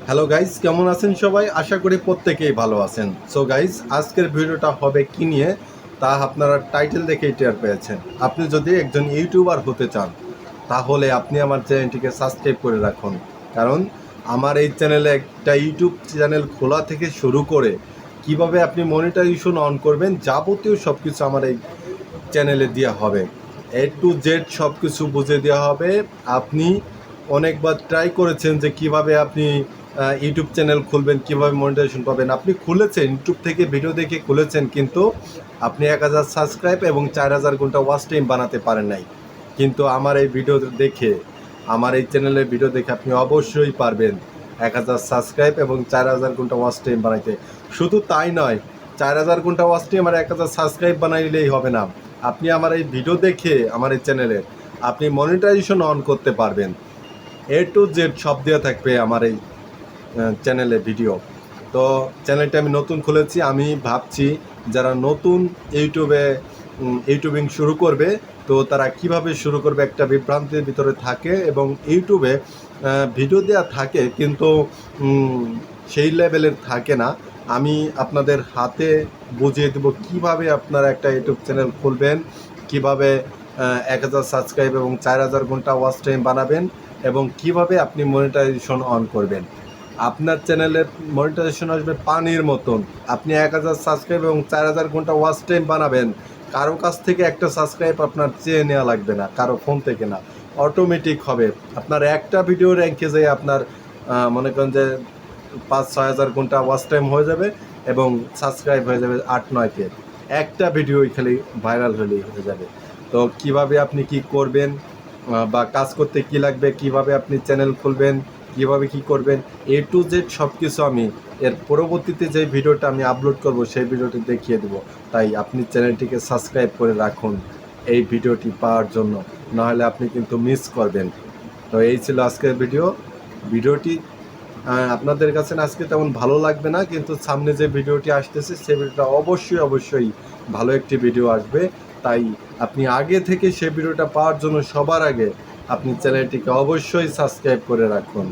Hello guys, কেমন আছেন সবাই? আশা করি প্রত্যেকেই ভালো আছেন। সো গাইস, আজকের ভিডিওটা হবে কি নিয়ে তা আপনারা টাইটেল দেখেই টের পেয়েছেন। আপনি যদি একজন ইউটিউবার হতে চান তাহলে আপনি আমার চ্যানেলটিকে সাবস্ক্রাইব করে রাখুন। কারণ আমার এই চ্যানেলে একটা ইউটিউব চ্যানেল খোলা থেকে শুরু করে কিভাবে আপনি মনিটাইজেশন অন করবেন যাবতীয় সব কিছু আমার এই চ্যানেলে দেওয়া হবে। টু জেড সব কিছু বুঝিয়ে দেওয়া হবে। আপনি অনেকবার ট্রাই করেছেন যে কিভাবে আপনি ইউটিউব চ্যানেল খুলবেন, কিভাবে মনিটাইজেশন পাবেন। আপনি খুলেছেন, ইউটিউব থেকে ভিডিও দেখে খুলেছেন, কিন্তু আপনি 1000 সাবস্ক্রাইব এবং 4000 ঘন্টা ওয়াচ টাইম বানাতে পারেন নাই। কিন্তু আমার এই ভিডিও দেখে, আমার এই চ্যানেলের ভিডিও দেখে আপনি অবশ্যই পারবেন 1000 সাবস্ক্রাইব এবং 4000 ঘন্টা ওয়াচ টাইম বানাইতে। শুধু তাই নয়, 4000 ঘন্টা ওয়াচ টাইম আর 1000 সাবস্ক্রাইব বানাইলেই হবে না। আপনি আমার এই ভিডিও দেখে আমার এই চ্যানেলে আপনি মনিটাইজেশন অন করতে পারবেন। টু জেড সব দেওয়া থাকবে আমার এই চ্যানেলে ভিডিও। তো চ্যানেলটা আমি নতুন খুলেছি। আমি ভাবছি যারা নতুন ইউটিউবিং শুরু করবে, তো তারা কিভাবে শুরু করবে, একটা বিভ্রান্তির ভিতরে থাকে এবং ইউটিউবে ভিডিও দেওয়া থাকে কিন্তু সেই লেভেলের থাকে না। আমি আপনাদের হাতে বুঝিয়ে দেবো কীভাবে আপনারা একটা ইউটিউব চ্যানেল খুলবেন, কীভাবে 1000 সাবস্ক্রাইব এবং 4000 ঘন্টা ওয়াচ টাইম বানাবেন এবং কিভাবে আপনি মনিটাইজেশন অন করবেন। আপনার চ্যানেলের মনিটাইজেশন আসবে পানির মতন। আপনি 1000 সাবস্ক্রাইব এবং 4000 ঘন্টা ওয়াচ টাইম বানাবেন, কারো কাছ থেকে একটা সাবস্ক্রাইব আপনার চেয়ে নেওয়া লাগবে না, কারো ফোন থেকে না, অটোমেটিক হবে। আপনার একটা ভিডিও র্যাঙ্কে যেয়ে আপনার মনে করেন যে 5-6 হাজার ঘন্টা ওয়াচ টাইম হয়ে যাবে এবং সাবস্ক্রাইব হয়ে যাবে 8-9কে। একটা ভিডিওই খালি ভাইরাল হলেই হয়ে যাবে। তো কিভাবে আপনি কি করবেন বা কাজ করতে কি লাগবে, কিভাবে আপনি চ্যানেল খুলবেন, কিভাবে কি করবেন, টু জেড সব কিছু আমি এর পরবর্তীতে যে ভিডিওটা আমি আপলোড করব সেই ভিডিওটি দেখিয়ে দেবো। তাই আপনি চ্যানেলটিকে সাবস্ক্রাইব করে রাখুন এই ভিডিওটি পাওয়ার জন্য, নাহলে আপনি কিন্তু মিস করবেন। তো এই ছিল আজকের ভিডিওটি আপনাদের কাছে আজকে তেমন ভালো লাগবে না, কিন্তু সামনে যে ভিডিওটি আসতেছে সেই ভিডিওটা অবশ্যই ভালো একটি ভিডিও আসবে। তাই আপনি আগে থেকে সেই ভিডিওটা পাওয়ার জন্য সবার আগে আপনি চ্যানেলটিকে অবশ্যই সাবস্ক্রাইব করে রাখুন।